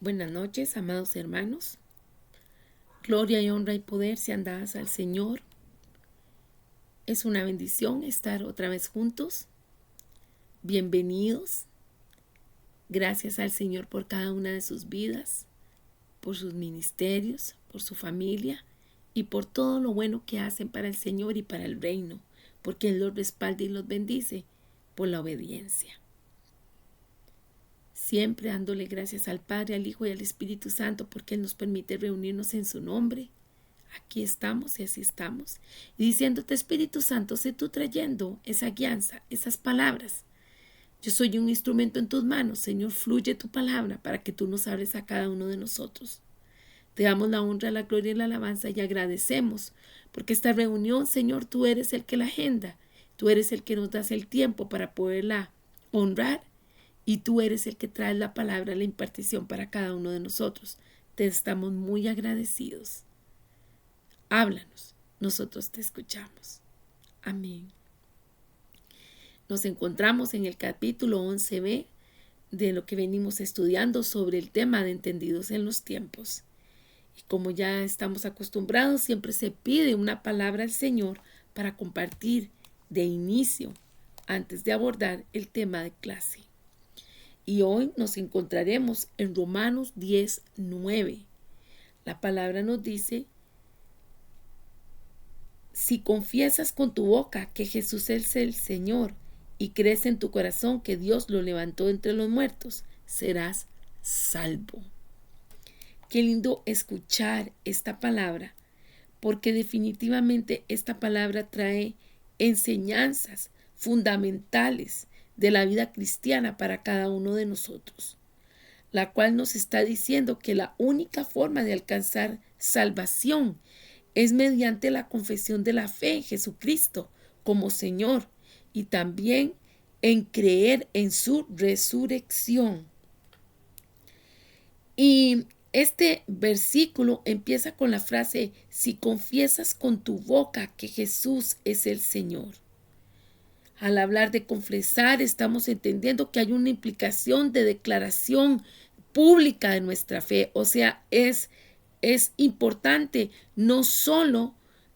Buenas noches, amados hermanos. Gloria y honra y poder sean dadas al Señor. Es una bendición estar otra vez juntos. Bienvenidos. Gracias al Señor por cada una de sus vidas, por sus ministerios, por su familia y por todo lo bueno que hacen para el Señor y para el reino, porque Él los respalda y los bendice por la obediencia. Siempre dándole gracias al Padre, al Hijo y al Espíritu Santo, porque Él nos permite reunirnos en su nombre. Aquí estamos y así estamos. Y diciéndote, Espíritu Santo, sé tú trayendo esa guianza, esas palabras. Yo soy un instrumento en tus manos, Señor, fluye tu palabra para que tú nos hables a cada uno de nosotros. Te damos la honra, la gloria y la alabanza y agradecemos, porque esta reunión, Señor, tú eres el que la agenda, tú eres el que nos das el tiempo para poderla honrar y tú eres el que traes la palabra, la impartición para cada uno de nosotros. Te estamos muy agradecidos. Háblanos, nosotros te escuchamos. Amén. Nos encontramos en el capítulo 11b de lo que venimos estudiando sobre el tema de entendidos en los tiempos. Y como ya estamos acostumbrados, siempre se pide una palabra al Señor para compartir de inicio antes de abordar el tema de clase. Y hoy nos encontraremos en Romanos 10:9. La palabra nos dice: si confiesas con tu boca que Jesús es el Señor y crees en tu corazón que Dios lo levantó entre los muertos, serás salvo. Qué lindo escuchar esta palabra, porque definitivamente esta palabra trae enseñanzas fundamentales de la vida cristiana para cada uno de nosotros, la cual nos está diciendo que la única forma de alcanzar salvación es mediante la confesión de la fe en Jesucristo como Señor y también en creer en su resurrección. Y este versículo empieza con la frase: si confiesas con tu boca que Jesús es el Señor. Al hablar de confesar, estamos entendiendo que hay una implicación de declaración pública de nuestra fe. O sea, es importante no solo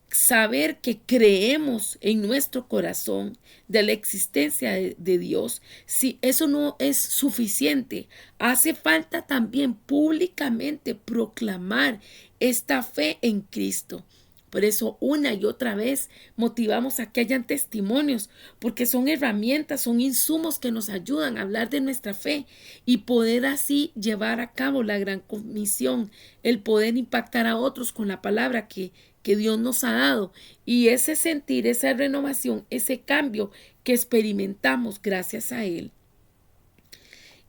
saber que creemos en nuestro corazón de la existencia de Dios. Si eso no es suficiente, hace falta también públicamente proclamar esta fe en Cristo. Por eso una y otra vez motivamos a que hayan testimonios, porque son herramientas, son insumos que nos ayudan a hablar de nuestra fe y poder así llevar a cabo la gran comisión, el poder impactar a otros con la palabra que Dios nos ha dado, y ese sentir, esa renovación, ese cambio que experimentamos gracias a Él.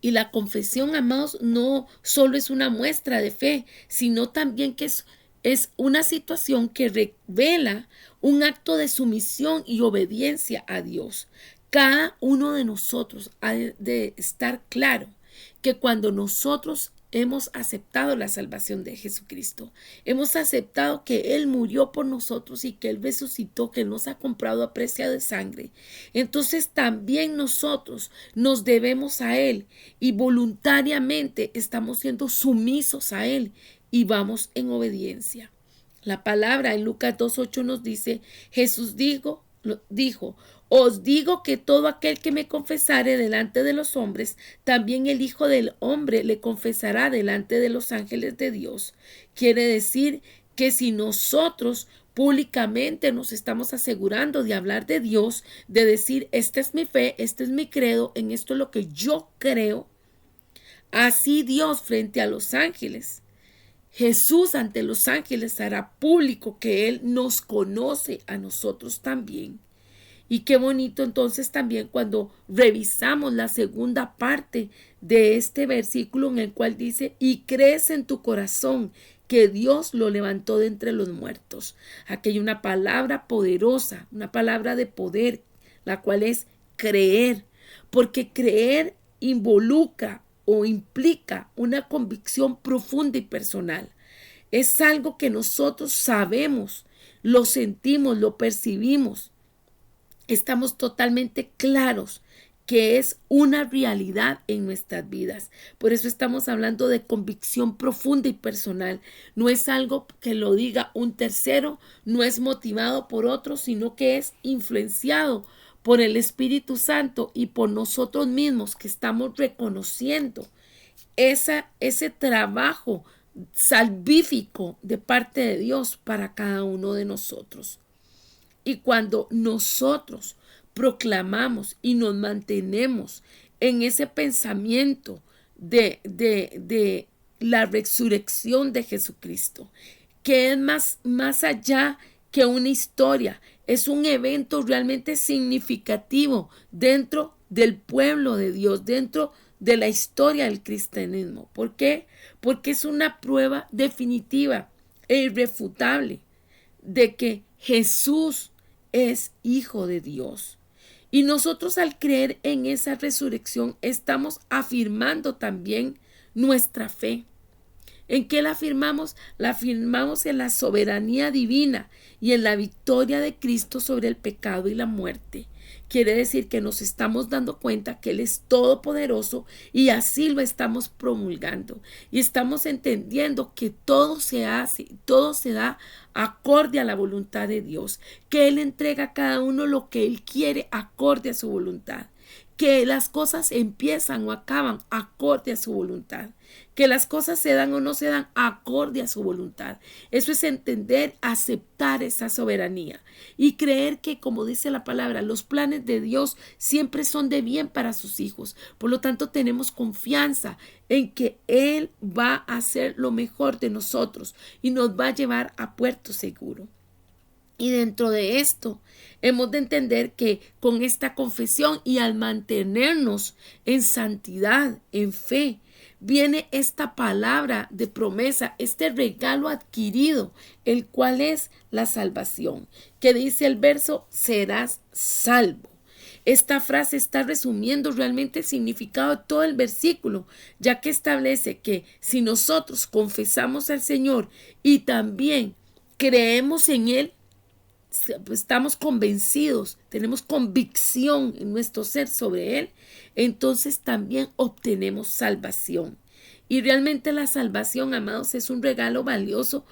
Y la confesión, amados, no solo es una muestra de fe, sino también que es una situación que revela un acto de sumisión y obediencia a Dios. Cada uno de nosotros ha de estar claro que cuando nosotros hemos aceptado la salvación de Jesucristo, hemos aceptado que Él murió por nosotros y que Él resucitó, que Él nos ha comprado a precio de sangre, entonces también nosotros nos debemos a Él y voluntariamente estamos siendo sumisos a Él y vamos en obediencia. La palabra en Lucas 2:8 nos dice: Jesús dijo, os digo que todo aquel que me confesare delante de los hombres, también el Hijo del Hombre le confesará delante de los ángeles de Dios. Quiere decir que si nosotros públicamente nos estamos asegurando de hablar de Dios, de decir: esta es mi fe, este es mi credo, en esto es lo que yo creo, así Dios frente a los ángeles, Jesús ante los ángeles, hará público que Él nos conoce a nosotros también. Y qué bonito entonces también cuando revisamos la segunda parte de este versículo, en el cual dice: y crees en tu corazón que Dios lo levantó de entre los muertos. Aquí hay una palabra poderosa, una palabra de poder, la cual es creer, porque creer involucra o implica una convicción profunda y personal. Es algo que nosotros sabemos, lo sentimos, lo percibimos. Estamos totalmente claros que es una realidad en nuestras vidas. Por eso estamos hablando de convicción profunda y personal. No es algo que lo diga un tercero, no es motivado por otro, sino que es influenciado por el Espíritu Santo y por nosotros mismos, que estamos reconociendo ese trabajo salvífico de parte de Dios para cada uno de nosotros. Y cuando nosotros proclamamos y nos mantenemos en ese pensamiento de la resurrección de Jesucristo, que es más allá que una historia, es un evento realmente significativo dentro del pueblo de Dios, dentro de la historia del cristianismo. ¿Por qué? Porque es una prueba definitiva e irrefutable de que Jesús es Hijo de Dios. Y nosotros, al creer en esa resurrección, estamos afirmando también nuestra fe. ¿En qué la afirmamos? La afirmamos en la soberanía divina y en la victoria de Cristo sobre el pecado y la muerte. Quiere decir que nos estamos dando cuenta que Él es todopoderoso, y así lo estamos promulgando. Y estamos entendiendo que todo se hace, todo se da acorde a la voluntad de Dios, que Él entrega a cada uno lo que Él quiere acorde a su voluntad, que las cosas empiezan o acaban acorde a su voluntad, que las cosas se dan o no se dan acorde a su voluntad. Eso es entender, aceptar esa soberanía y creer que, como dice la palabra, los planes de Dios siempre son de bien para sus hijos. Por lo tanto, tenemos confianza en que Él va a hacer lo mejor de nosotros y nos va a llevar a puerto seguro. Y dentro de esto hemos de entender que con esta confesión y al mantenernos en santidad, en fe, viene esta palabra de promesa, este regalo adquirido, el cual es la salvación, que dice el verso: serás salvo. Esta frase está resumiendo realmente el significado de todo el versículo, ya que establece que si nosotros confesamos al Señor y también creemos en Él, estamos convencidos, tenemos convicción en nuestro ser sobre Él, entonces también obtenemos salvación. Y realmente la salvación, amados, es un regalo valioso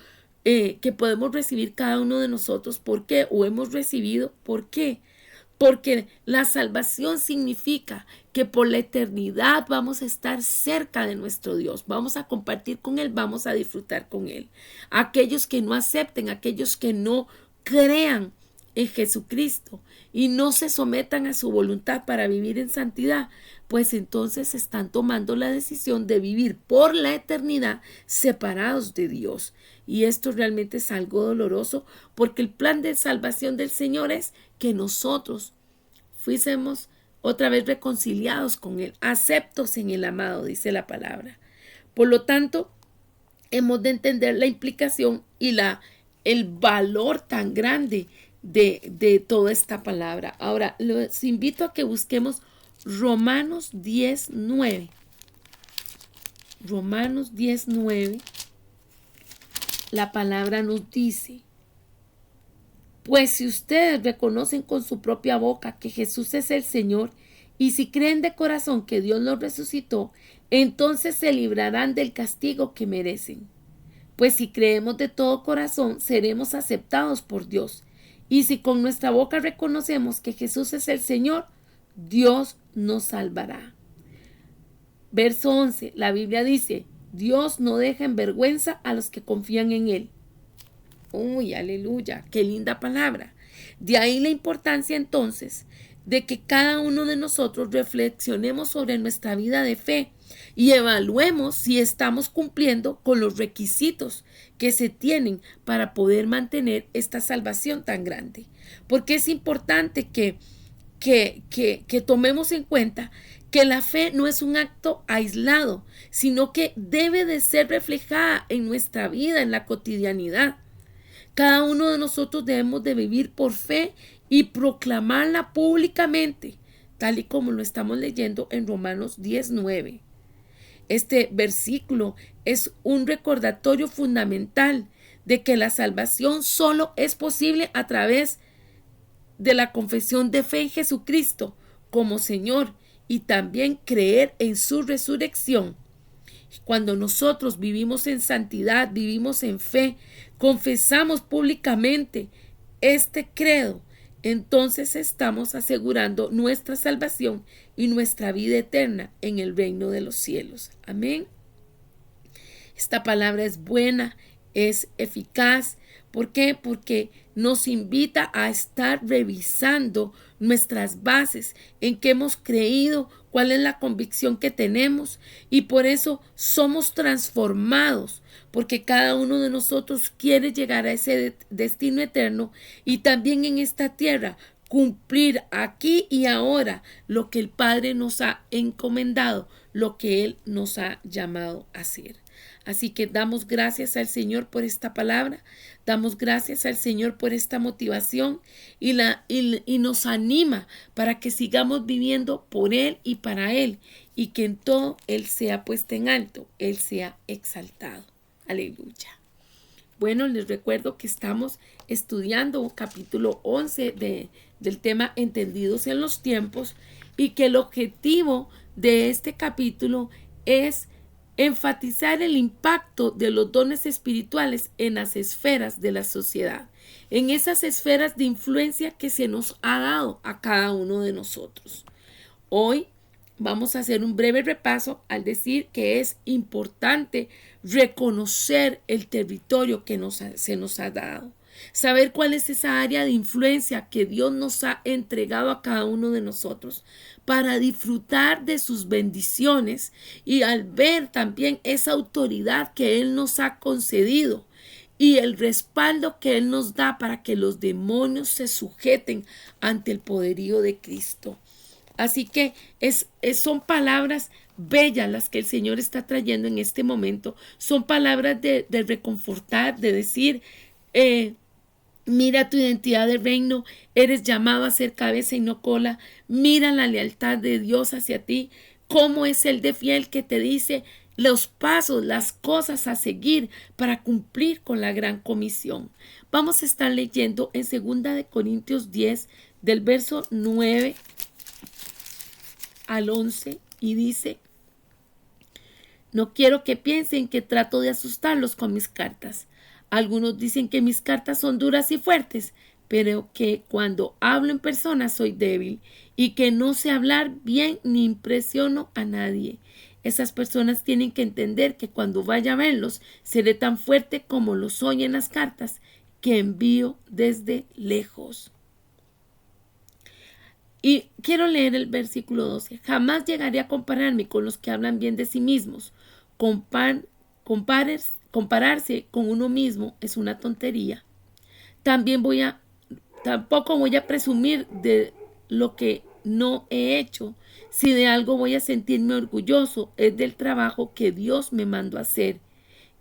que podemos recibir cada uno de nosotros. ¿Por qué? O hemos recibido. ¿Por qué? Porque la salvación significa que por la eternidad vamos a estar cerca de nuestro Dios, vamos a compartir con Él, vamos a disfrutar con Él. Aquellos que no acepten, aquellos que no crean en Jesucristo y no se sometan a su voluntad para vivir en santidad, pues entonces están tomando la decisión de vivir por la eternidad separados de Dios. Y esto realmente es algo doloroso, porque el plan de salvación del Señor es que nosotros fuésemos otra vez reconciliados con Él, aceptos en el amado, dice la palabra. Por lo tanto, hemos de entender la implicación y el valor tan grande de toda esta palabra. Ahora, los invito a que busquemos Romanos 10:9. Romanos 10:9. La palabra nos dice: pues si ustedes reconocen con su propia boca que Jesús es el Señor, y si creen de corazón que Dios los resucitó, entonces se librarán del castigo que merecen. Pues si creemos de todo corazón, seremos aceptados por Dios. Y si con nuestra boca reconocemos que Jesús es el Señor, Dios nos salvará. Verso 11, la Biblia dice: Dios no deja en vergüenza a los que confían en Él. Uy, aleluya, qué linda palabra. De ahí la importancia entonces de que cada uno de nosotros reflexionemos sobre nuestra vida de fe y evaluemos si estamos cumpliendo con los requisitos que se tienen para poder mantener esta salvación tan grande. Porque es importante que tomemos en cuenta que la fe no es un acto aislado, sino que debe de ser reflejada en nuestra vida, en la cotidianidad. Cada uno de nosotros debemos de vivir por fe y proclamarla públicamente, tal y como lo estamos leyendo en Romanos 10:9. Este versículo es un recordatorio fundamental de que la salvación solo es posible a través de la confesión de fe en Jesucristo como Señor y también creer en su resurrección. Cuando nosotros vivimos en santidad, vivimos en fe, confesamos públicamente este credo, entonces estamos asegurando nuestra salvación y nuestra vida eterna en el reino de los cielos. Amén. Esta palabra es buena, es eficaz. ¿Por qué? Porque nos invita a estar revisando nuestras bases, en qué hemos creído, cuál es la convicción que tenemos, y por eso somos transformados, porque cada uno de nosotros quiere llegar a ese destino eterno y también en esta tierra cumplir aquí y ahora lo que el Padre nos ha encomendado, lo que Él nos ha llamado a hacer. Así que damos gracias al Señor por esta palabra, damos gracias al Señor por esta motivación y nos anima para que sigamos viviendo por Él y para Él, y que en todo Él sea puesto en alto, Él sea exaltado. Aleluya. Bueno, les recuerdo que estamos estudiando capítulo 11 del tema Entendidos en los tiempos, y que el objetivo de este capítulo es enfatizar el impacto de los dones espirituales en las esferas de la sociedad, en esas esferas de influencia que se nos ha dado a cada uno de nosotros. Hoy vamos a hacer un breve repaso al decir que es importante reconocer el territorio que se nos ha dado. Saber cuál es esa área de influencia que Dios nos ha entregado a cada uno de nosotros para disfrutar de sus bendiciones, y al ver también esa autoridad que Él nos ha concedido y el respaldo que Él nos da para que los demonios se sujeten ante el poderío de Cristo. Así que son palabras bellas las que el Señor está trayendo en este momento. Son palabras de reconfortar, de decir, mira tu identidad de reino, eres llamado a ser cabeza y no cola. Mira la lealtad de Dios hacia ti, cómo es el de fiel que te dice los pasos, las cosas a seguir para cumplir con la gran comisión. Vamos a estar leyendo en 2 Corintios 10, del verso 9 al 11, y dice: no quiero que piensen que trato de asustarlos con mis cartas. Algunos dicen que mis cartas son duras y fuertes, pero que cuando hablo en persona soy débil y que no sé hablar bien ni impresiono a nadie. Esas personas tienen que entender que cuando vaya a verlos seré tan fuerte como lo soy en las cartas que envío desde lejos. Y quiero leer el versículo 12. Jamás llegaré a compararme con los que hablan bien de sí mismos. Compararse con uno mismo es una tontería. Tampoco voy a presumir de lo que no he hecho. Si de algo voy a sentirme orgulloso, es del trabajo que Dios me mandó a hacer.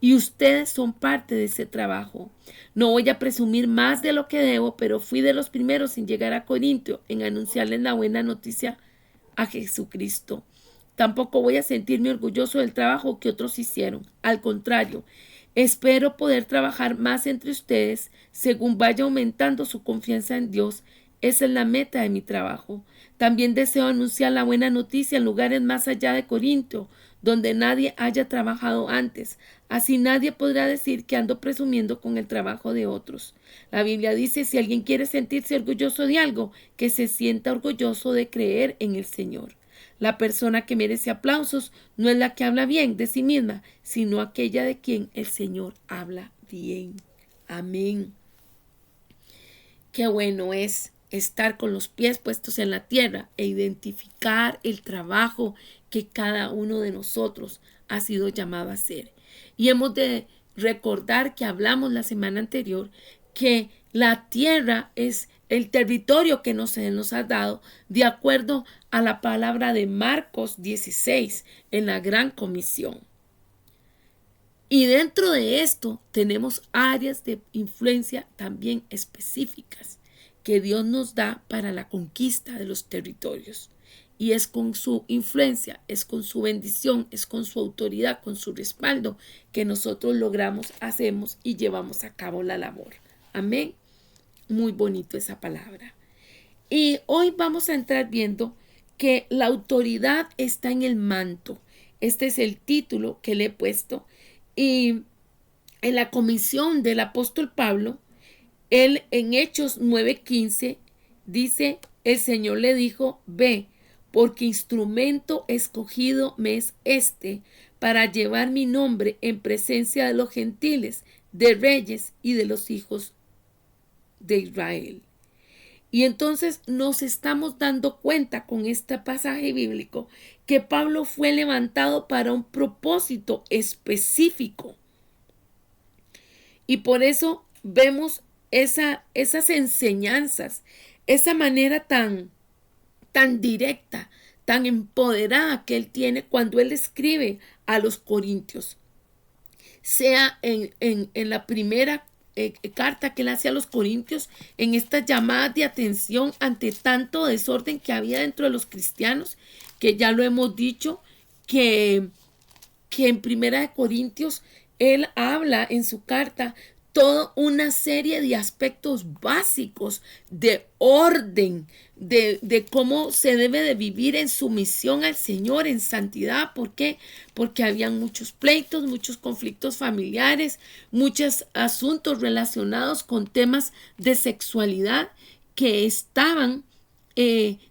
Y ustedes son parte de ese trabajo. No voy a presumir más de lo que debo, pero fui de los primeros en llegar a Corintio en anunciarles la buena noticia a Jesucristo. Tampoco voy a sentirme orgulloso del trabajo que otros hicieron. Al contrario, espero poder trabajar más entre ustedes según vaya aumentando su confianza en Dios. Esa es la meta de mi trabajo. También deseo anunciar la buena noticia en lugares más allá de Corinto, donde nadie haya trabajado antes. Así nadie podrá decir que ando presumiendo con el trabajo de otros. La Biblia dice: si alguien quiere sentirse orgulloso de algo, que se sienta orgulloso de creer en el Señor. La persona que merece aplausos no es la que habla bien de sí misma, sino aquella de quien el Señor habla bien. Amén. Qué bueno es estar con los pies puestos en la tierra e identificar el trabajo que cada uno de nosotros ha sido llamado a hacer. Y hemos de recordar que hablamos la semana anterior que la tierra es el territorio que nos ha dado de acuerdo a la palabra de Marcos 16 en la Gran Comisión. Y dentro de esto tenemos áreas de influencia también específicas que Dios nos da para la conquista de los territorios. Y es con su influencia, es con su bendición, es con su autoridad, con su respaldo que nosotros logramos, hacemos y llevamos a cabo la labor. Amén. Muy bonito esa palabra. Y hoy vamos a entrar viendo que la autoridad está en el manto. Este es el título que le he puesto. Y en la comisión del apóstol Pablo, él en Hechos 9:15 dice, el Señor le dijo, ve, porque instrumento escogido me es este para llevar mi nombre en presencia de los gentiles, de reyes y de los hijos de Israel. Y entonces nos estamos dando cuenta con este pasaje bíblico que Pablo fue levantado para un propósito específico. Y por eso vemos esas enseñanzas, esa manera tan directa, tan empoderada que él tiene cuando él escribe a los corintios. Sea en la primera carta que él hace a los corintios, en estas llamadas de atención ante tanto desorden que había dentro de los cristianos, que ya lo hemos dicho, que en Primera de Corintios él habla en su carta toda una serie de aspectos básicos de orden, de cómo se debe de vivir en sumisión al Señor, en santidad. ¿Por qué? Porque habían muchos pleitos, muchos conflictos familiares, muchos asuntos relacionados con temas de sexualidad que estaban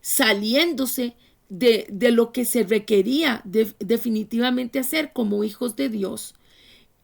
saliéndose de lo que se requería definitivamente hacer como hijos de Dios.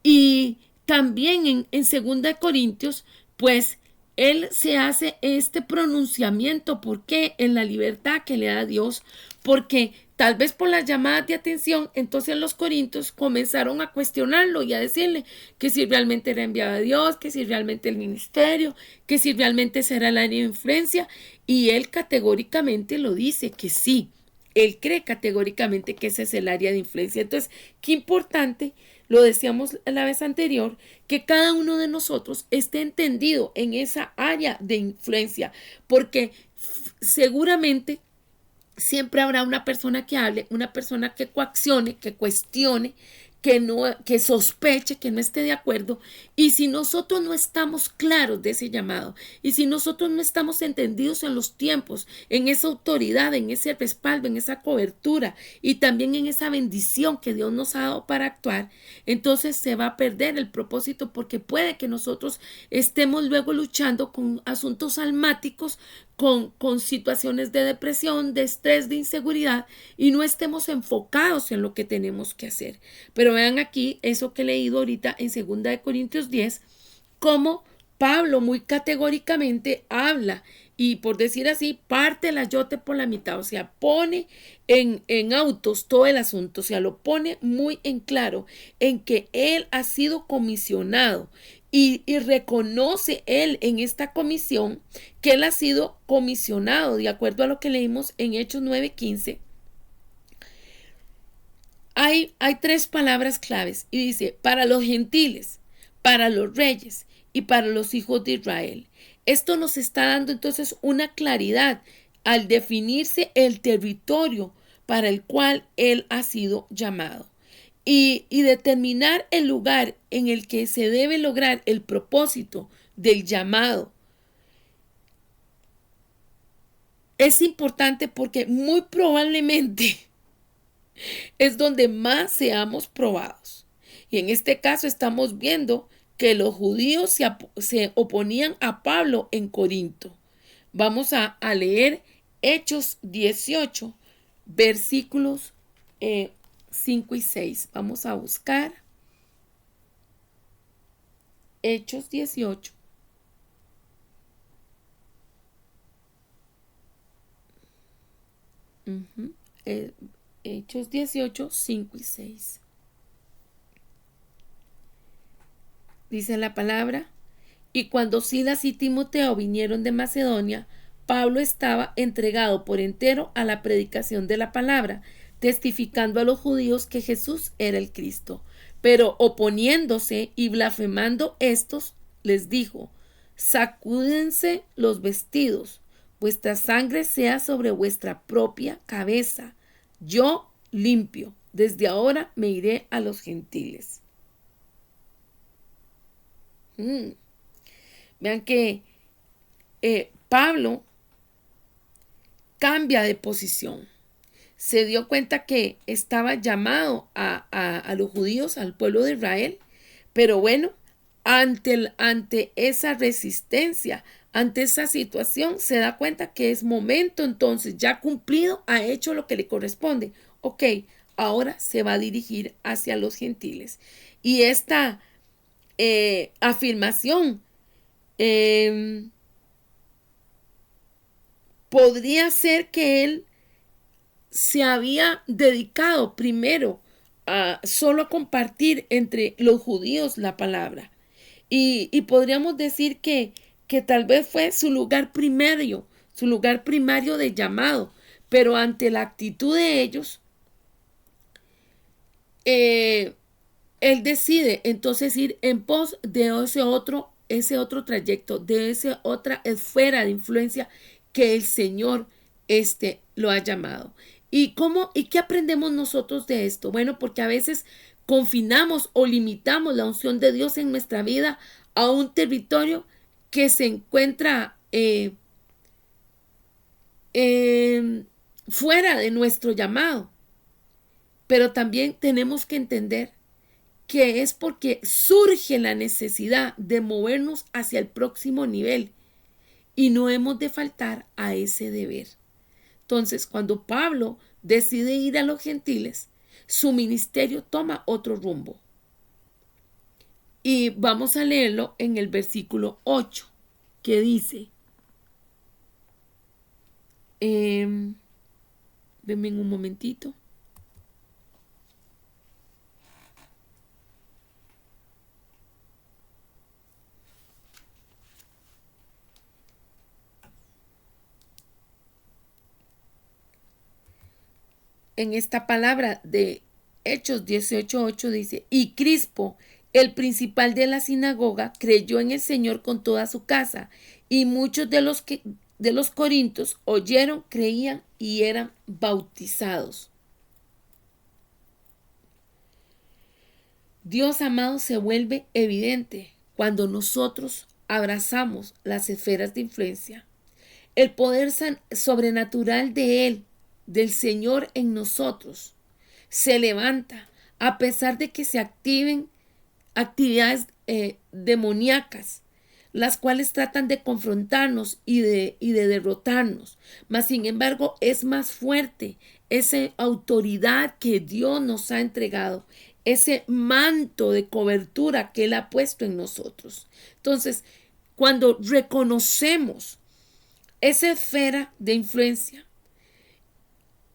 Y también en 2 Corintios, pues él se hace este pronunciamiento. ¿Por qué? En la libertad que le da Dios, porque tal vez por las llamadas de atención, entonces los corintios comenzaron a cuestionarlo y a decirle que si realmente era enviado de Dios, que si realmente el ministerio, que si realmente será el área de influencia, y él categóricamente lo dice que sí. Él cree categóricamente que ese es el área de influencia. Entonces, qué importante, lo decíamos la vez anterior, que cada uno de nosotros esté entendido en esa área de influencia, porque seguramente siempre habrá una persona que hable, una persona que coaccione, que cuestione, que sospeche, que no esté de acuerdo. Y si nosotros no estamos claros de ese llamado, y si nosotros no estamos entendidos en los tiempos, en esa autoridad, en ese respaldo, en esa cobertura y también en esa bendición que Dios nos ha dado para actuar, entonces se va a perder el propósito, porque puede que nosotros estemos luego luchando con asuntos almáticos, con situaciones de depresión, de estrés, de inseguridad, y no estemos enfocados en lo que tenemos que hacer. Pero vean aquí eso que he leído ahorita en 2 Corintios 10, cómo Pablo muy categóricamente habla y, por decir así, parte el ayote por la mitad. O sea, pone en autos todo el asunto. O sea, lo pone muy en claro en que él ha sido comisionado. Y reconoce él en esta comisión que él ha sido comisionado, de acuerdo a lo que leímos en Hechos 9:15. Hay tres palabras claves y dice, para los gentiles, para los reyes y para los hijos de Israel. Esto nos está dando entonces una claridad al definirse el territorio para el cual él ha sido llamado. Y determinar el lugar en el que se debe lograr el propósito del llamado es importante, porque muy probablemente es donde más seamos probados. Y en este caso estamos viendo que los judíos se oponían a Pablo en Corinto. Vamos a leer Hechos 18, versículos 5 y 6. Vamos a buscar Hechos 18. Hechos 18, 5 y 6. Dice la palabra: y cuando Silas y Timoteo vinieron de Macedonia, Pablo estaba entregado por entero a la predicación de la palabra, testificando a los judíos que Jesús era el Cristo. Pero oponiéndose y blasfemando estos, les dijo: sacúdense los vestidos, vuestra sangre sea sobre vuestra propia cabeza. Yo limpio, desde ahora me iré a los gentiles. Vean que Pablo cambia de posición. se dio cuenta que estaba llamado a los judíos, al pueblo de Israel, pero bueno, ante esa resistencia, ante esa situación, se da cuenta que es momento entonces, ya cumplido, ha hecho lo que le corresponde. Ok, ahora se va a dirigir hacia los gentiles. Y esta afirmación eh, podría ser que él se había dedicado primero a solo compartir entre los judíos la palabra. Y podríamos decir que tal vez fue su lugar primario de llamado, pero ante la actitud de ellos, eh, él decide entonces ir en pos de ese otro trayecto, de esa otra esfera de influencia que el Señor lo ha llamado. ¿Y qué aprendemos nosotros de esto? Bueno, porque a veces confinamos o limitamos la unción de Dios en nuestra vida a un territorio que se encuentra fuera de nuestro llamado. Pero también tenemos que entender que es porque surge la necesidad de movernos hacia el próximo nivel y no hemos de faltar a ese deber. Entonces, cuando Pablo decide ir a los gentiles, su ministerio toma otro rumbo. Y vamos a leerlo en el versículo 8, que dice, denme un momentito. En esta palabra de Hechos 18:8 dice, y Crispo, el principal de la sinagoga, creyó en el Señor con toda su casa, y muchos de los corintios oyeron, creían y eran bautizados. Dios amado se vuelve evidente cuando nosotros abrazamos las esferas de influencia. El poder sobrenatural de Él, del Señor en nosotros, se levanta a pesar de que se activen actividades demoníacas, las cuales tratan de confrontarnos y de derrotarnos. Mas, sin embargo, es más fuerte esa autoridad que Dios nos ha entregado, ese manto de cobertura que Él ha puesto en nosotros. Entonces, cuando reconocemos esa esfera de influencia,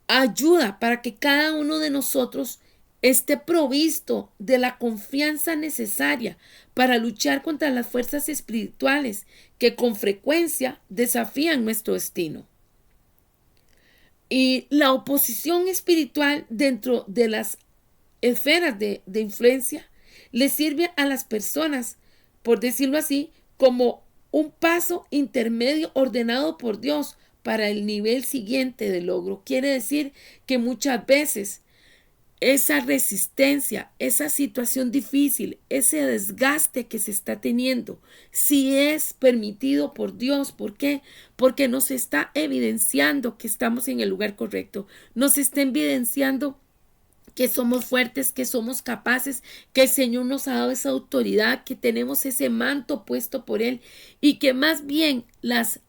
ayuda para que cada uno de nosotros esté provisto de la confianza necesaria para luchar contra las fuerzas espirituales que con frecuencia desafían nuestro destino. Y la oposición espiritual dentro de las esferas de influencia le sirve a las personas, por decirlo así, como un paso intermedio ordenado por Dios para el nivel siguiente de logro. Quiere decir que muchas veces esa resistencia, esa situación difícil, ese desgaste que se está teniendo, si es permitido por Dios. ¿Por qué? Porque nos está evidenciando que estamos en el lugar correcto, nos está evidenciando que somos fuertes, que somos capaces, que el Señor nos ha dado esa autoridad, que tenemos ese manto puesto por Él y que más bien las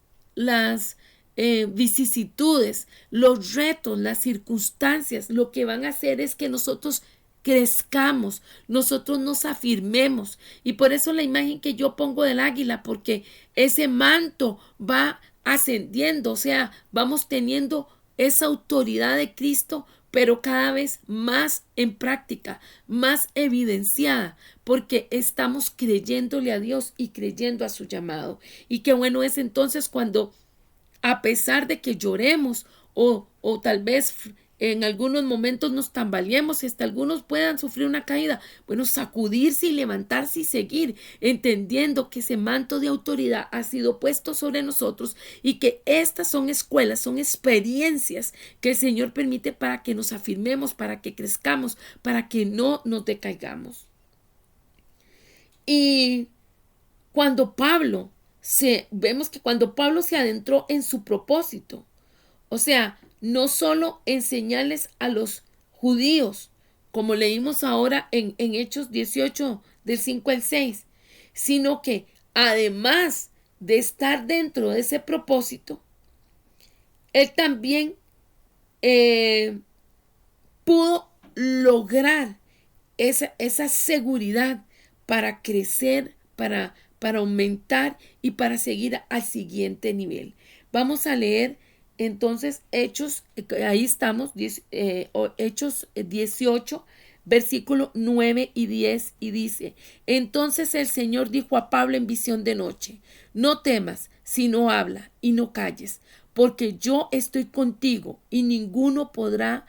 vicisitudes, los retos, las circunstancias, lo que van a hacer es que nosotros crezcamos, nosotros nos afirmemos. Y por eso la imagen que yo pongo del águila, porque ese manto va ascendiendo, o sea, vamos teniendo esa autoridad de Cristo, pero cada vez más en práctica, más evidenciada, porque estamos creyéndole a Dios y creyendo a su llamado. Y qué bueno es entonces cuando, a pesar de que lloremos o tal vez en algunos momentos nos tambaleemos y hasta algunos puedan sufrir una caída, bueno, sacudirse y levantarse y seguir, entendiendo que ese manto de autoridad ha sido puesto sobre nosotros y que estas son escuelas, son experiencias que el Señor permite para que nos afirmemos, para que crezcamos, para que no nos decaigamos. Y vemos que cuando Pablo se adentró en su propósito, o sea, no solo enseñarles a los judíos, como leímos ahora en Hechos 18, del 5 al 6, sino que además de estar dentro de ese propósito, él también pudo lograr esa seguridad para crecer, para aumentar y para seguir al siguiente nivel. Vamos a leer entonces Hechos, ahí estamos, Hechos 18, versículo 9 y 10, y dice: entonces el Señor dijo a Pablo en visión de noche: no temas, sino habla y no calles, porque yo estoy contigo y ninguno pondrá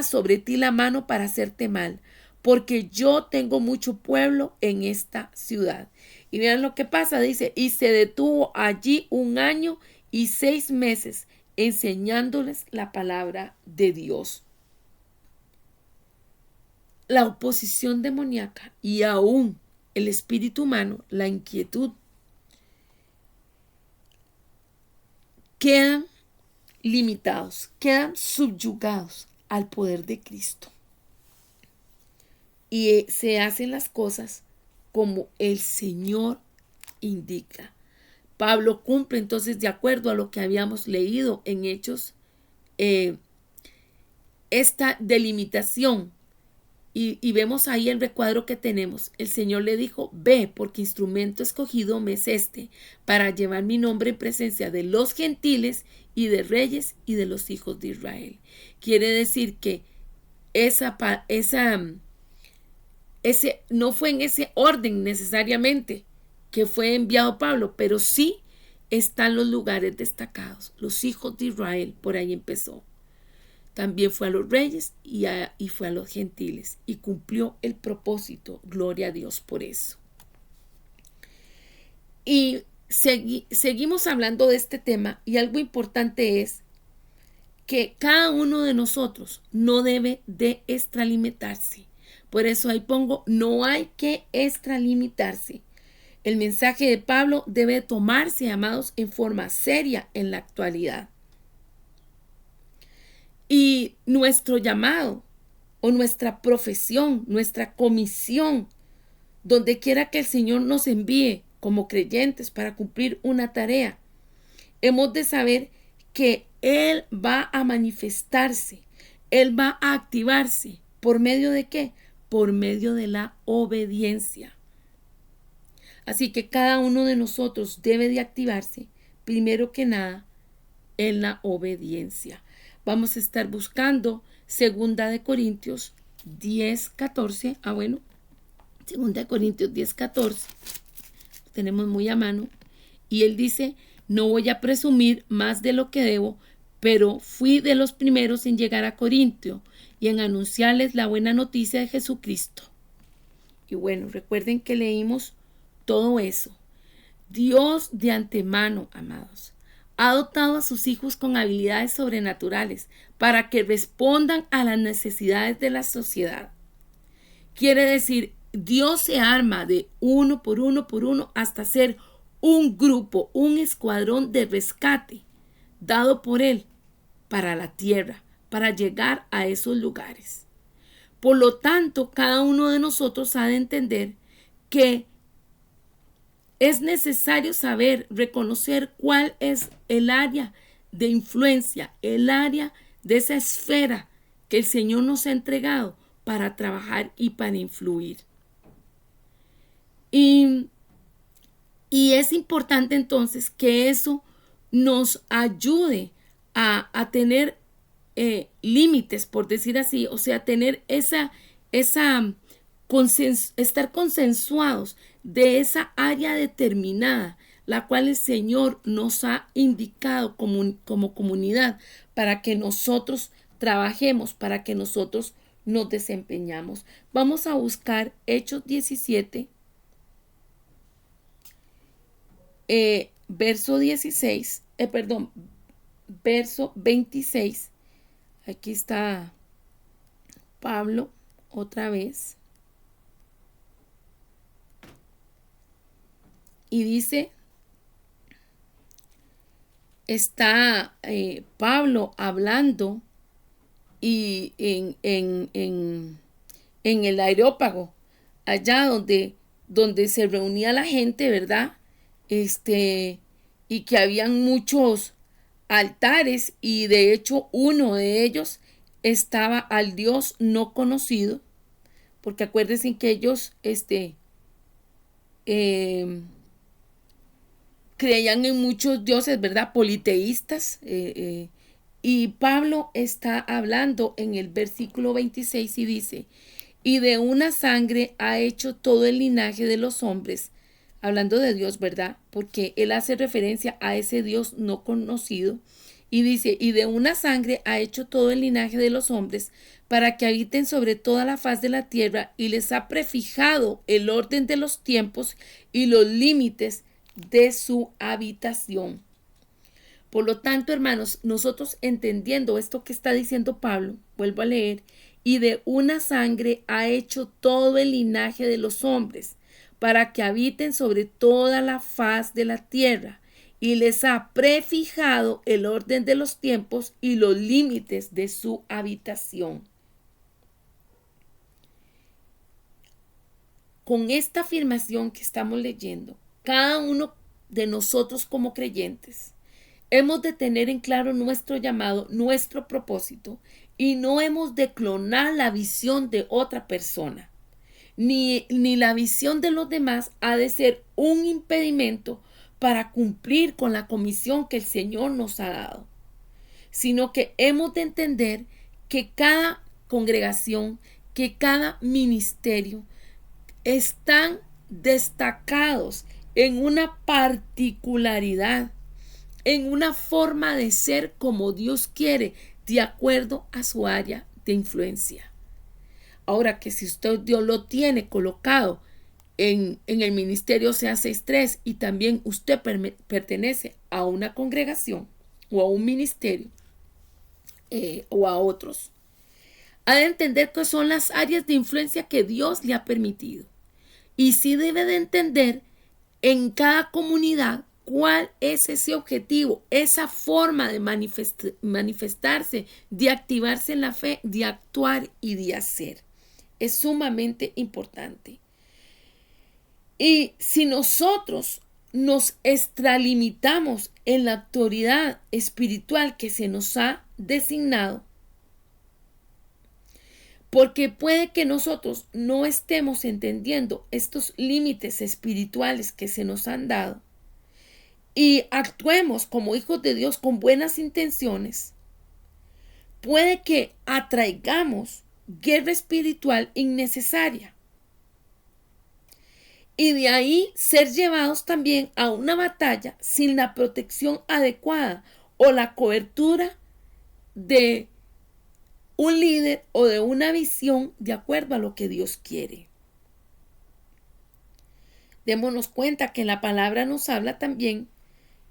sobre ti la mano para hacerte mal, porque yo tengo mucho pueblo en esta ciudad. Y vean lo que pasa, dice: y se detuvo allí 1 año y 6 meses enseñándoles la palabra de Dios. La oposición demoníaca y aún el espíritu humano, la inquietud, quedan limitados, quedan subyugados al poder de Cristo. Y se hacen las cosas como el Señor indica. Pablo cumple entonces, de acuerdo a lo que habíamos leído en Hechos, esta delimitación. Y vemos ahí el recuadro que tenemos. El Señor le dijo: ve, porque instrumento escogido me es este, para llevar mi nombre en presencia de los gentiles y de reyes y de los hijos de Israel. Quiere decir que no fue en ese orden necesariamente que fue enviado Pablo, pero sí están los lugares destacados. Los hijos de Israel, por ahí empezó. También fue a los reyes y fue a los gentiles, y cumplió el propósito. Gloria a Dios por eso. Y seguimos hablando de este tema, y algo importante es que cada uno de nosotros no debe de extralimitarse. Por eso ahí pongo: no hay que extralimitarse. El mensaje de Pablo debe tomarse, amados, en forma seria en la actualidad. Y nuestro llamado o nuestra profesión, nuestra comisión, donde quiera que el Señor nos envíe como creyentes para cumplir una tarea, hemos de saber que Él va a manifestarse, Él va a activarse. ¿Por medio de qué? Por medio de la obediencia. Así que cada uno de nosotros debe de activarse, primero que nada, en la obediencia. Vamos a estar buscando 2 Corintios 10:14. Bueno, 2 Corintios 10:14. Tenemos muy a mano. Y él dice: no voy a presumir más de lo que debo, pero fui de los primeros en llegar a Corintio y en anunciarles la buena noticia de Jesucristo. Y bueno, recuerden que leímos todo eso. Dios de antemano, amados, ha dotado a sus hijos con habilidades sobrenaturales para que respondan a las necesidades de la sociedad. Quiere decir, Dios se arma de uno por uno hasta ser un grupo, un escuadrón de rescate dado por Él para la tierra, para llegar a esos lugares. Por lo tanto, cada uno de nosotros ha de entender que es necesario saber, reconocer cuál es el área de influencia, el área de esa esfera que el Señor nos ha entregado para trabajar y para influir. Y es importante entonces que eso nos ayude a tener límites, por decir así, o sea, tener estar consensuados de esa área determinada, la cual el Señor nos ha indicado como comunidad, para que nosotros trabajemos, para que nosotros nos desempeñamos. Vamos a buscar Hechos 17, verso 16, verso 26. Aquí está Pablo otra vez. Y dice: está Pablo hablando y en el Areópago, allá donde se reunía la gente, ¿verdad? Y que habían muchos altares y de hecho uno de ellos estaba al Dios no conocido, porque acuérdense que ellos eh, creían en muchos dioses, ¿verdad? Politeístas. Y Pablo está hablando en el versículo 26 y dice, y de una sangre ha hecho todo el linaje de los hombres, hablando de Dios, ¿verdad? Porque él hace referencia a ese Dios no conocido. Y dice, y de una sangre ha hecho todo el linaje de los hombres para que habiten sobre toda la faz de la tierra y les ha prefijado el orden de los tiempos y los límites de su habitación. Por lo tanto, hermanos, nosotros entendiendo esto que está diciendo Pablo, vuelvo a leer, y de una sangre ha hecho todo el linaje de los hombres, para que habiten sobre toda la faz de la tierra, y les ha prefijado el orden de los tiempos y los límites de su habitación. Con esta afirmación que estamos leyendo, cada uno de nosotros como creyentes, hemos de tener en claro nuestro llamado, nuestro propósito, y no hemos de clonar la visión de otra persona. Ni la visión de los demás ha de ser un impedimento para cumplir con la comisión que el Señor nos ha dado, sino que hemos de entender que cada congregación, que cada ministerio están destacados en una particularidad, en una forma de ser como Dios quiere, de acuerdo a su área de influencia. Ahora que si usted Dios lo tiene colocado en el ministerio sea 6.3 y también usted pertenece a una congregación o a un ministerio o a otros, ha de entender que son las áreas de influencia que Dios le ha permitido. Y sí debe de entender en cada comunidad cuál es ese objetivo, esa forma de manifestarse, de activarse en la fe, de actuar y de hacer. Es sumamente importante. Y si nosotros nos extralimitamos en la autoridad espiritual que se nos ha designado, porque puede que nosotros no estemos entendiendo estos límites espirituales que se nos han dado y actuemos como hijos de Dios con buenas intenciones, puede que atraigamos guerra espiritual innecesaria. Y de ahí ser llevados también a una batalla sin la protección adecuada o la cobertura de un líder o de una visión de acuerdo a lo que Dios quiere. Démonos cuenta que la palabra nos habla también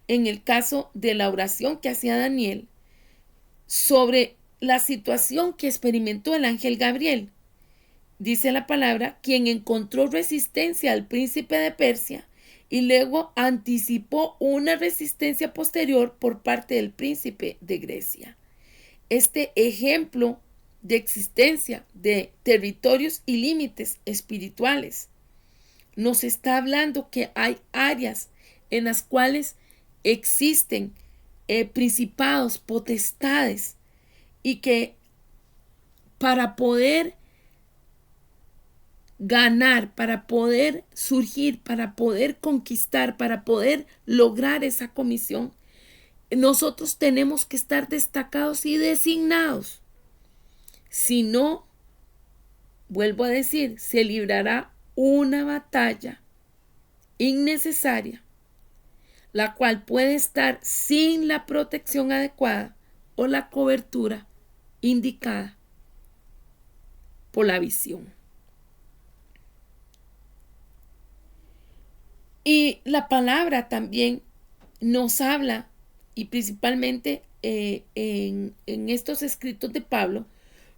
en el caso de la oración que hacía Daniel sobre la situación que experimentó el ángel Gabriel. Dice la palabra, quien encontró resistencia al príncipe de Persia y luego anticipó una resistencia posterior por parte del príncipe de Grecia. Este ejemplo de existencia de territorios y límites espirituales nos está hablando que hay áreas en las cuales existen principados, potestades, y que para poder ganar, para poder surgir, para poder conquistar, para poder lograr esa comisión, nosotros tenemos que estar destacados y designados. Si no, vuelvo a decir, se librará una batalla innecesaria, la cual puede estar sin la protección adecuada o la cobertura indicada por la visión. Y la palabra también nos habla, y principalmente en estos escritos de Pablo,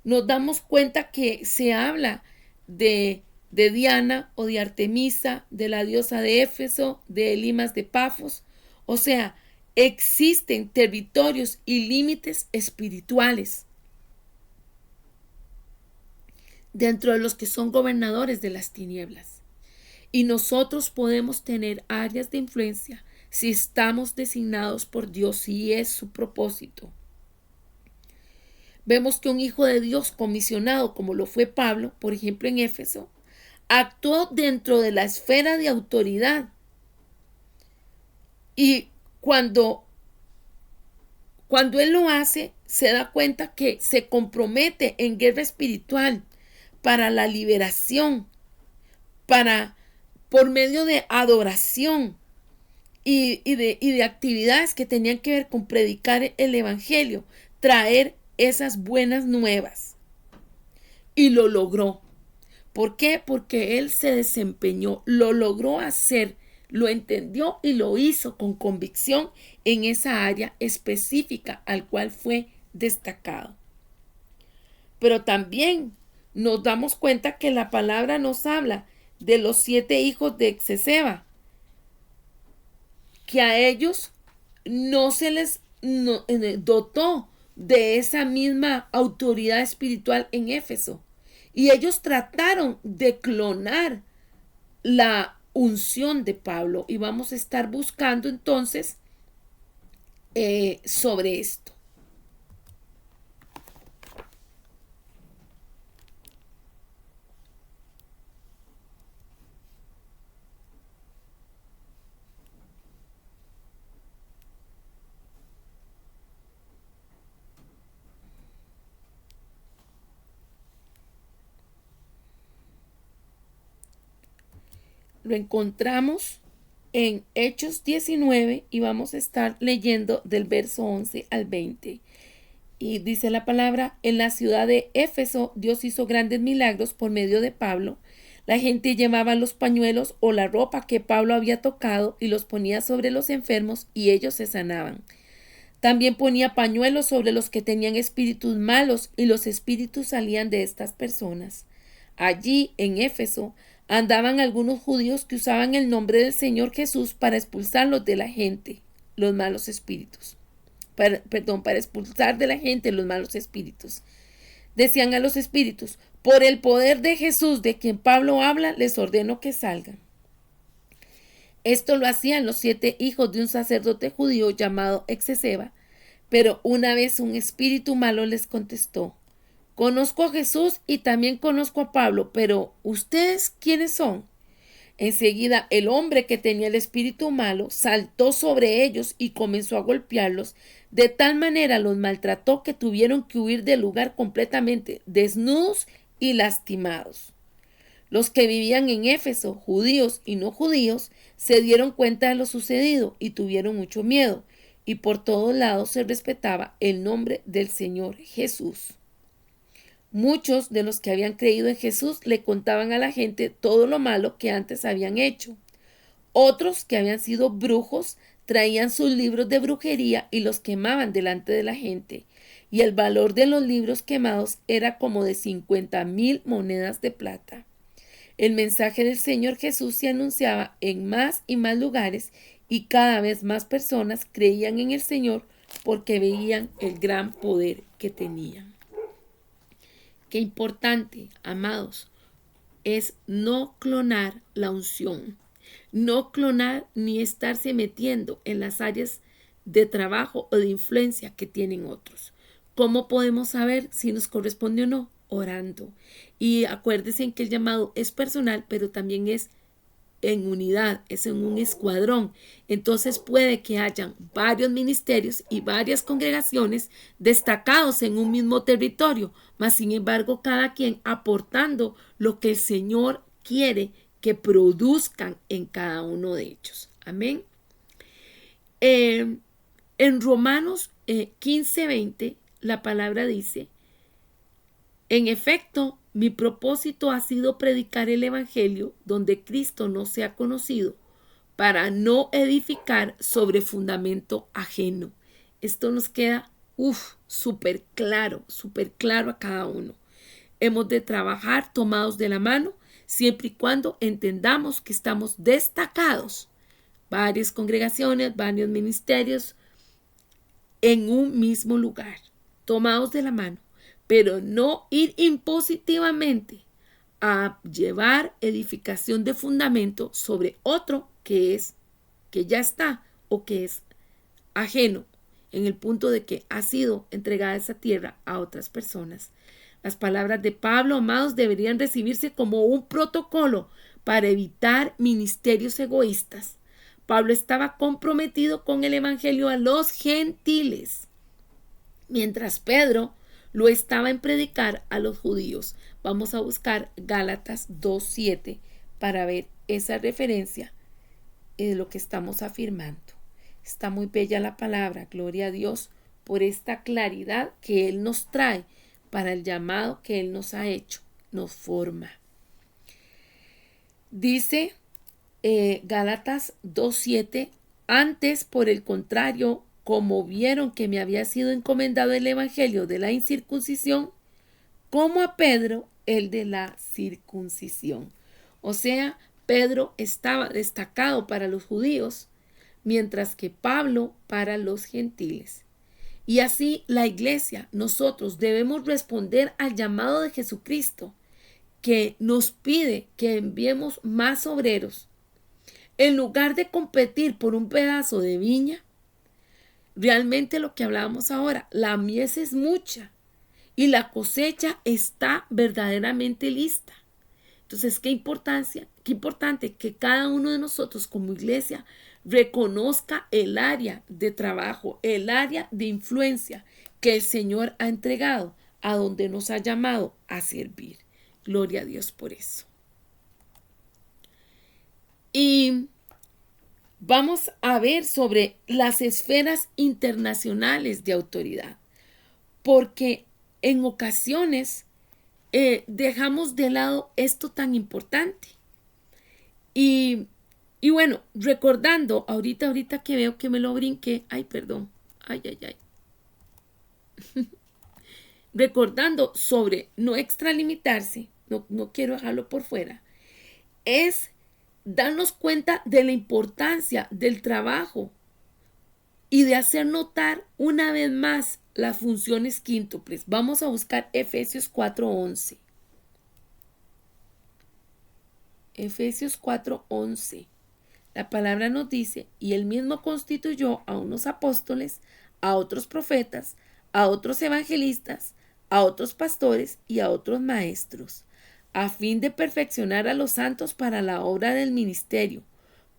nos damos cuenta que se habla de Diana o de Artemisa, de la diosa de Éfeso, de Elimas de Pafos. O sea, Existen territorios y límites espirituales dentro de los que son gobernadores de las tinieblas. Y nosotros podemos tener áreas de influencia si estamos designados por Dios y es su propósito. Vemos que un hijo de Dios comisionado, como lo fue Pablo, por ejemplo en Éfeso, actuó dentro de la esfera de autoridad. Y cuando él lo hace, se da cuenta que se compromete en guerra espiritual para la liberación, por medio de adoración y de actividades que tenían que ver con predicar el evangelio, traer esas buenas nuevas. Y lo logró. ¿Por qué? Porque él se desempeñó, lo logró hacer, lo entendió y lo hizo con convicción en esa área específica al cual fue destacado. Pero también nos damos cuenta que la palabra nos habla de los 7 hijos de Esceva, que a ellos no se les dotó de esa misma autoridad espiritual en Éfeso. Y ellos trataron de clonar la unción de Pablo. Y vamos a estar buscando entonces sobre esto. Lo encontramos en Hechos 19 y vamos a estar leyendo del verso 11 al 20. Y dice la palabra: en la ciudad de Éfeso Dios hizo grandes milagros por medio de Pablo. La gente llevaba los pañuelos o la ropa que Pablo había tocado y los ponía sobre los enfermos y ellos se sanaban. También ponía pañuelos sobre los que tenían espíritus malos y los espíritus salían de estas personas. Allí, en Éfeso, andaban algunos judíos que usaban el nombre del Señor Jesús para expulsarlos de la gente, los malos espíritus. Para expulsar de la gente los malos espíritus. Decían a los espíritus: por el poder de Jesús de quien Pablo habla, les ordeno que salgan. Esto lo hacían los 7 hijos de un sacerdote judío llamado Esceva, pero una vez un espíritu malo les contestó: conozco a Jesús y también conozco a Pablo, pero ¿ustedes quiénes son? Enseguida el hombre que tenía el espíritu malo saltó sobre ellos y comenzó a golpearlos. De tal manera los maltrató que tuvieron que huir del lugar completamente desnudos y lastimados. Los que vivían en Éfeso, judíos y no judíos, se dieron cuenta de lo sucedido y tuvieron mucho miedo, y por todos lados se respetaba el nombre del Señor Jesús. Muchos de los que habían creído en Jesús le contaban a la gente todo lo malo que antes habían hecho. Otros, que habían sido brujos, traían sus libros de brujería y los quemaban delante de la gente. Y el valor de los libros quemados era como de 50,000 monedas de plata. El mensaje del Señor Jesús se anunciaba en más y más lugares y cada vez más personas creían en el Señor porque veían el gran poder que tenían. Qué importante, amados, es no clonar la unción, no clonar ni estarse metiendo en las áreas de trabajo o de influencia que tienen otros. ¿Cómo podemos saber si nos corresponde o no? Orando. Y acuérdense en que el llamado es personal, pero también es en unidad, es en un escuadrón. Entonces puede que hayan varios ministerios y varias congregaciones destacados en un mismo territorio, mas sin embargo cada quien aportando lo que el Señor quiere que produzcan en cada uno de ellos. Amén. En Romanos 15:20 la palabra dice: en efecto, mi propósito ha sido predicar el evangelio donde Cristo no sea conocido, para no edificar sobre fundamento ajeno. Esto nos queda súper claro a cada uno. Hemos de trabajar tomados de la mano, siempre y cuando entendamos que estamos destacados. Varias congregaciones, varios ministerios, en un mismo lugar, tomados de la mano, pero no ir impositivamente a llevar edificación de fundamento sobre otro que ya está o que es ajeno, en el punto de que ha sido entregada esa tierra a otras personas. Las palabras de Pablo, amados, deberían recibirse como un protocolo para evitar ministerios egoístas. Pablo estaba comprometido con el evangelio a los gentiles, mientras Pedro lo estaba en predicar a los judíos. Vamos a buscar Gálatas 2:7 para ver esa referencia de lo que estamos afirmando. Está muy bella la palabra, gloria a Dios por esta claridad que Él nos trae para el llamado que Él nos ha hecho, nos forma. Dice Gálatas 2:7, antes por el contrario, como vieron que me había sido encomendado el evangelio de la incircuncisión, como a Pedro el de la circuncisión. O sea, Pedro estaba destacado para los judíos, mientras que Pablo para los gentiles. Y así la iglesia, nosotros debemos responder al llamado de Jesucristo, que nos pide que enviemos más obreros. En lugar de competir por un pedazo de viña, realmente lo que hablábamos ahora, la mies es mucha y la cosecha está verdaderamente lista. Entonces, qué importante que cada uno de nosotros como iglesia reconozca el área de trabajo, el área de influencia que el Señor ha entregado a donde nos ha llamado a servir. Gloria a Dios por eso. Y vamos a ver sobre las esferas internacionales de autoridad, porque en ocasiones dejamos de lado esto tan importante. Y bueno, recordando, ahorita que veo que me lo brinqué, recordando sobre no extralimitarse, no quiero dejarlo por fuera, es darnos cuenta de la importancia del trabajo y de hacer notar una vez más las funciones quíntuples. Vamos a buscar Efesios 4:11. Efesios 4:11. La palabra nos dice, y él mismo constituyó a unos apóstoles, a otros profetas, a otros evangelistas, a otros pastores y a otros maestros, a fin de perfeccionar a los santos para la obra del ministerio,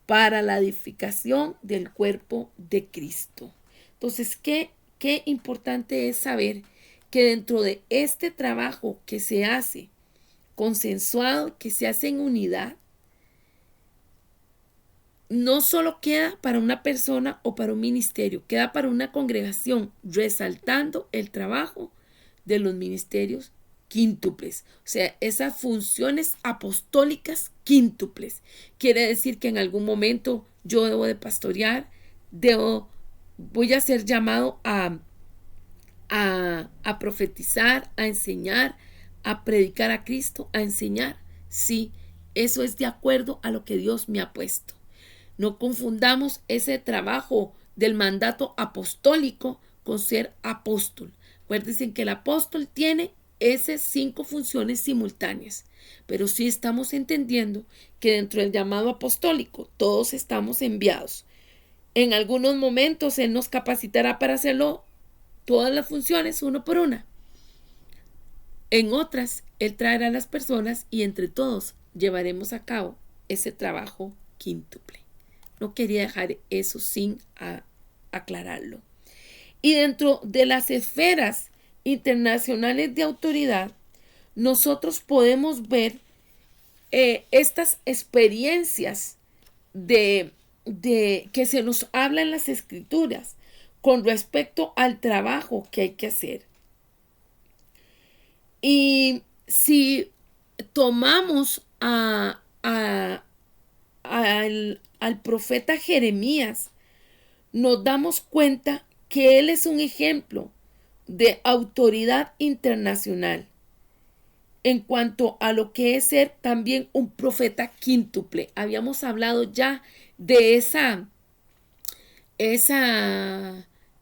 para la edificación del cuerpo de Cristo. Entonces, qué importante es saber que dentro de este trabajo que se hace consensuado, que se hace en unidad, no solo queda para una persona o para un ministerio, queda para una congregación, resaltando el trabajo de los ministerios quíntuples, o sea, esas funciones apostólicas quíntuples. Quiere decir que en algún momento yo debo de pastorear, voy a ser llamado a profetizar, a enseñar, a predicar a Cristo, a enseñar. Sí, eso es de acuerdo a lo que Dios me ha puesto. No confundamos ese trabajo del mandato apostólico con ser apóstol. Acuérdense que el apóstol tiene esas 5 funciones simultáneas, pero sí estamos entendiendo que dentro del llamado apostólico todos estamos enviados. En algunos momentos Él nos capacitará para hacerlo todas las funciones uno por una. En otras, Él traerá a las personas y entre todos llevaremos a cabo ese trabajo quíntuple. No quería dejar eso sin aclararlo. Y dentro de las esferas internacionales de autoridad, nosotros podemos ver estas experiencias de que se nos habla en las escrituras con respecto al trabajo que hay que hacer. Y si tomamos al profeta Jeremías, nos damos cuenta que él es un ejemplo de autoridad internacional en cuanto a lo que es ser también un profeta quíntuple. Habíamos hablado ya de esa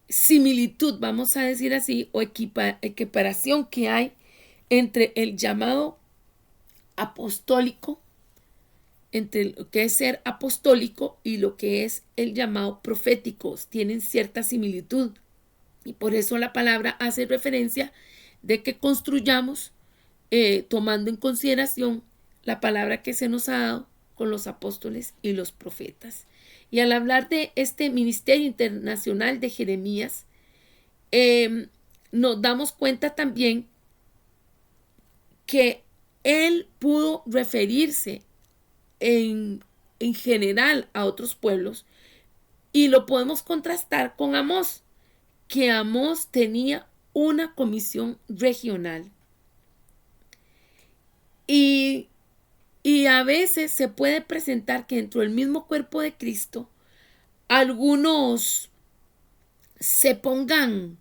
similitud, vamos a decir así, o equiparación que hay entre el llamado apostólico, entre lo que es ser apostólico y lo que es el llamado profético. Tienen cierta similitud y por eso la palabra hace referencia de que construyamos tomando en consideración la palabra que se nos ha dado con los apóstoles y los profetas. Y al hablar de este ministerio internacional de Jeremías, nos damos cuenta también que él pudo referirse en general a otros pueblos y lo podemos contrastar con Amós, que Amós tenía una comisión regional. Y a veces se puede presentar que dentro del mismo cuerpo de Cristo algunos se pongan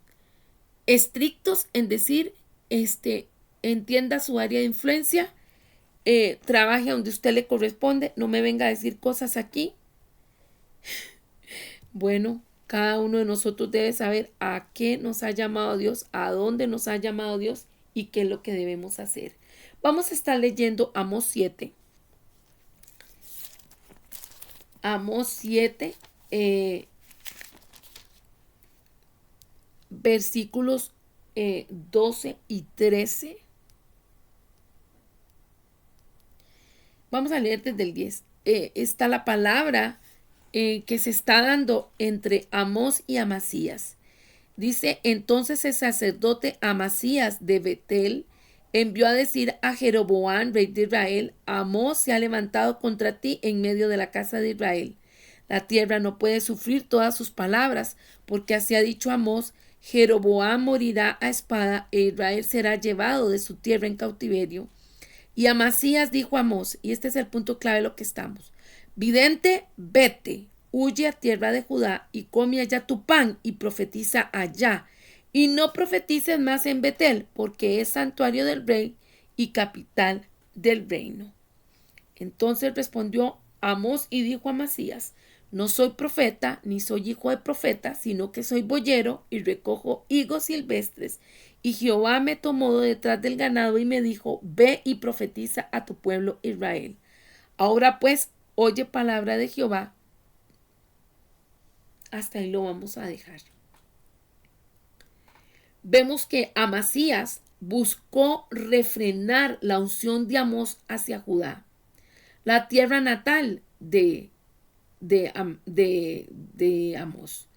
estrictos en decir, entienda su área de influencia, trabaje donde usted le corresponde, no me venga a decir cosas aquí. Bueno, cada uno de nosotros debe saber a qué nos ha llamado Dios, a dónde nos ha llamado Dios y qué es lo que debemos hacer. Vamos a estar leyendo Amós 7. Amós 7, versículos 12 y 13. Vamos a leer desde el 10. Está la palabra que se está dando entre Amós y Amasías. Dice, entonces el sacerdote Amasías de Betel envió a decir a Jeroboam, rey de Israel, Amós se ha levantado contra ti en medio de la casa de Israel. La tierra no puede sufrir todas sus palabras, porque así ha dicho Amós, Jeroboam morirá a espada e Israel será llevado de su tierra en cautiverio. Y Amasías dijo a Amós, y este es el punto clave de lo que estamos, vidente, vete, huye a tierra de Judá y come allá tu pan y profetiza allá. Y no profetices más en Betel, porque es santuario del rey y capital del reino. Entonces respondió Amós y dijo a Amasías, no soy profeta, ni soy hijo de profeta, sino que soy boyero y recojo higos silvestres. Y Jehová me tomó detrás del ganado y me dijo, ve y profetiza a tu pueblo Israel. Ahora pues, oye palabra de Jehová. Hasta ahí lo vamos a dejar. Vemos que Amasías buscó refrenar la unción de Amós hacia Judá, la tierra natal de Amós.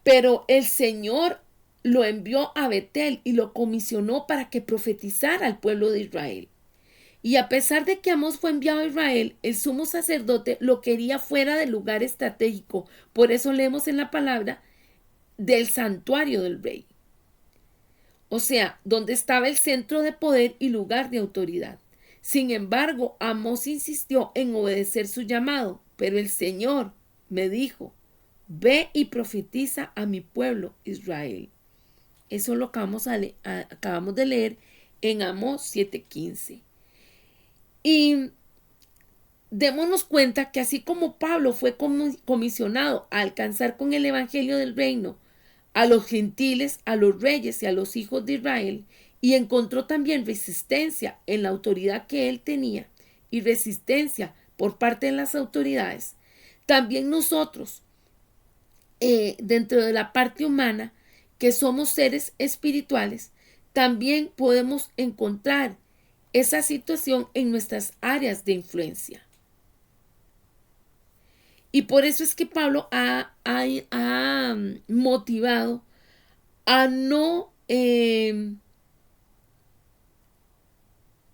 Pero el Señor lo envió a Betel y lo comisionó para que profetizara al pueblo de Israel. Y a pesar de que Amós fue enviado a Israel, el sumo sacerdote lo quería fuera del lugar estratégico. Por eso leemos en la palabra del santuario del rey. O sea, donde estaba el centro de poder y lugar de autoridad. Sin embargo, Amós insistió en obedecer su llamado, pero el Señor me dijo, ve y profetiza a mi pueblo Israel. Eso lo acabamos de leer en Amós 7:15. Y démonos cuenta que así como Pablo fue comisionado a alcanzar con el evangelio del reino a los gentiles, a los reyes y a los hijos de Israel, y encontró también resistencia en la autoridad que él tenía y resistencia por parte de las autoridades, también nosotros, dentro de la parte humana, que somos seres espirituales, también podemos encontrar esa situación en nuestras áreas de influencia. Y por eso es que Pablo ha motivado a no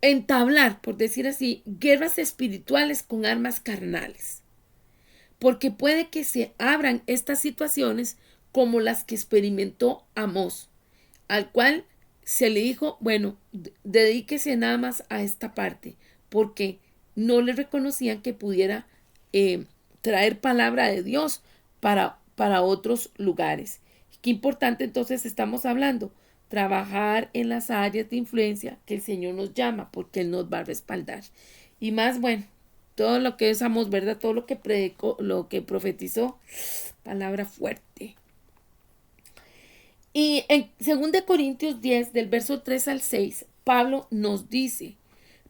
entablar, por decir así, guerras espirituales con armas carnales. Porque puede que se abran estas situaciones como las que experimentó Amós, al cual se le dijo, bueno, dedíquese nada más a esta parte, porque no le reconocían que pudiera traer palabra de Dios para otros lugares. Qué importante entonces estamos hablando, trabajar en las áreas de influencia que el Señor nos llama, porque Él nos va a respaldar. Y más, bueno, todo lo que es Amós, ¿verdad? Todo lo que predicó, lo que profetizó, palabra fuerte. Y en 2 Corintios 10, del verso 3 al 6, Pablo nos dice,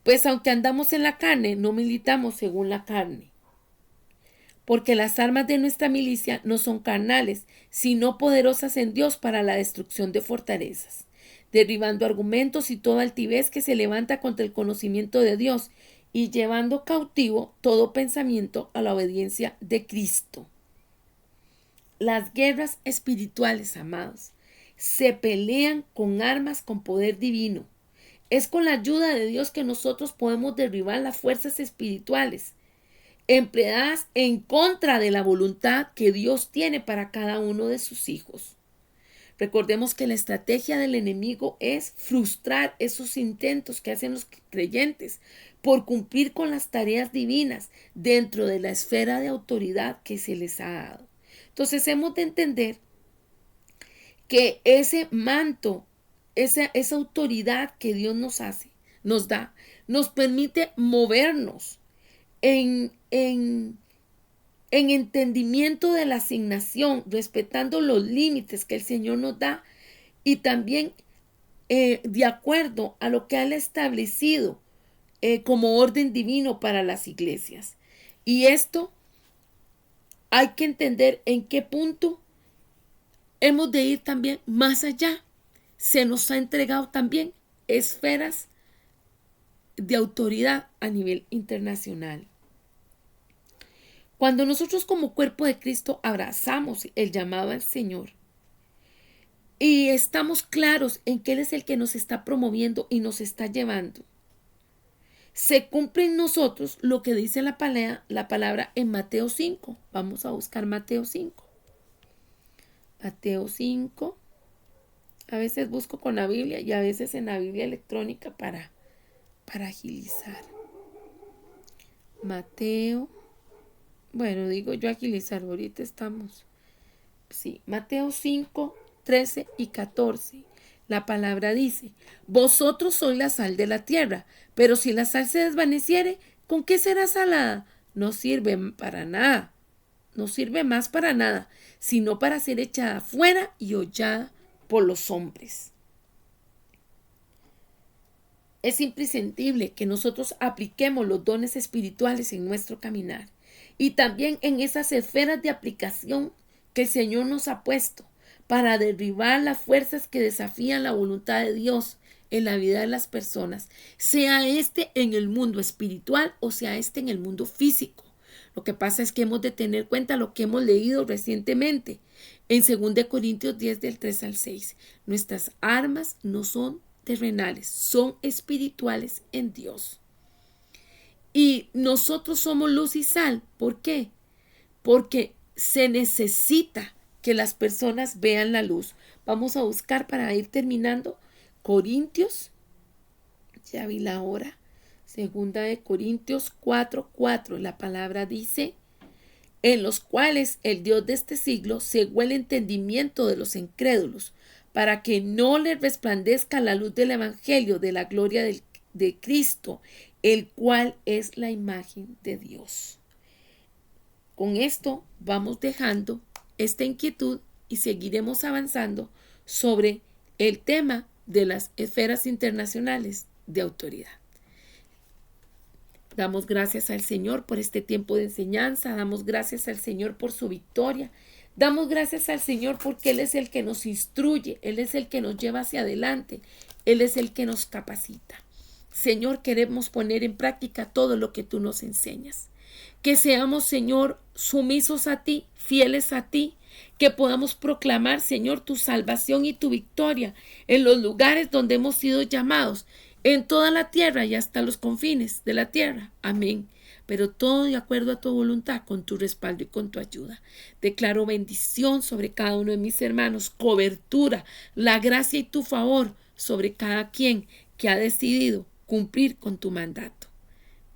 pues aunque andamos en la carne, no militamos según la carne. Porque las armas de nuestra milicia no son carnales, sino poderosas en Dios para la destrucción de fortalezas, derribando argumentos y toda altivez que se levanta contra el conocimiento de Dios y llevando cautivo todo pensamiento a la obediencia de Cristo. Las guerras espirituales, amados, se pelean con armas con poder divino. Es con la ayuda de Dios que nosotros podemos derribar las fuerzas espirituales empleadas en contra de la voluntad que Dios tiene para cada uno de sus hijos. Recordemos que la estrategia del enemigo es frustrar esos intentos que hacen los creyentes por cumplir con las tareas divinas dentro de la esfera de autoridad que se les ha dado. Entonces hemos de entender que ese manto, esa autoridad que Dios nos da, nos permite movernos en entendimiento de la asignación, respetando los límites que el Señor nos da y también de acuerdo a lo que Él ha establecido como orden divino para las iglesias. Y esto hay que entender en qué punto hemos de ir también más allá. Se nos ha entregado también esferas de autoridad a nivel internacional. Cuando nosotros como cuerpo de Cristo abrazamos el llamado al Señor y estamos claros en que Él es el que nos está promoviendo y nos está llevando, se cumple en nosotros lo que dice la palabra en Mateo 5. Vamos a buscar Mateo 5. Mateo 5. A veces busco con la Biblia y a veces en la Biblia electrónica para agilizar. Mateo. Bueno, digo yo agilizar, ahorita estamos. Sí, Mateo 5, 13 y 14. La palabra dice, vosotros sois la sal de la tierra, pero si la sal se desvaneciere, ¿con qué será salada? No sirve para nada, no sirve más para nada, sino para ser echada fuera y hollada por los hombres. Es imprescindible que nosotros apliquemos los dones espirituales en nuestro caminar y también en esas esferas de aplicación que el Señor nos ha puesto para derribar las fuerzas que desafían la voluntad de Dios en la vida de las personas, sea este en el mundo espiritual o sea este en el mundo físico. Lo que pasa es que hemos de tener en cuenta lo que hemos leído recientemente en 2 Corintios 10 del 3 al 6. Nuestras armas no son terrenales, son espirituales en Dios. Y nosotros somos luz y sal. ¿Por qué? Porque se necesita que las personas vean la luz. Vamos a buscar para ir terminando Corintios. Ya vi la hora. 2 Corintios 4:4. La palabra dice, en los cuales el Dios de este siglo cegó el entendimiento de los incrédulos, para que no les resplandezca la luz del evangelio de la gloria de Cristo, el cual es la imagen de Dios. Con esto vamos dejando esta inquietud y seguiremos avanzando sobre el tema de las esferas internacionales de autoridad. Damos gracias al Señor por este tiempo de enseñanza, damos gracias al Señor por su victoria, damos gracias al Señor porque Él es el que nos instruye, Él es el que nos lleva hacia adelante, Él es el que nos capacita. Señor, queremos poner en práctica todo lo que tú nos enseñas. Que seamos, Señor, sumisos a ti, fieles a ti, que podamos proclamar, Señor, tu salvación y tu victoria en los lugares donde hemos sido llamados, en toda la tierra y hasta los confines de la tierra. Amén. Pero todo de acuerdo a tu voluntad, con tu respaldo y con tu ayuda. Declaro bendición sobre cada uno de mis hermanos, cobertura, la gracia y tu favor sobre cada quien que ha decidido cumplir con tu mandato.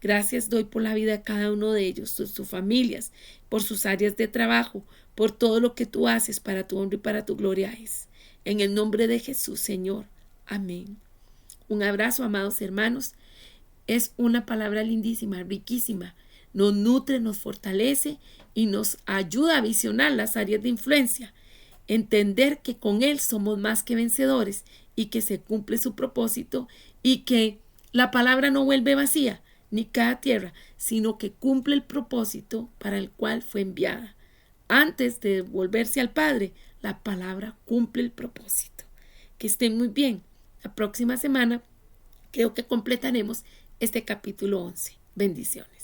Gracias doy por la vida de cada uno de ellos, sus familias, por sus áreas de trabajo, por todo lo que tú haces para tu honra y para tu gloria es. En el nombre de Jesús, Señor. Amén. Un abrazo, amados hermanos. Es una palabra lindísima, riquísima. Nos nutre, nos fortalece y nos ayuda a visionar las áreas de influencia entender que con Él somos más que vencedores y que se cumple su propósito y que la palabra no vuelve vacía ni cae a tierra, sino que cumple el propósito para el cual fue enviada. Antes de volverse al Padre, la palabra cumple el propósito. Que estén muy bien. La próxima semana creo que completaremos este capítulo 11. Bendiciones.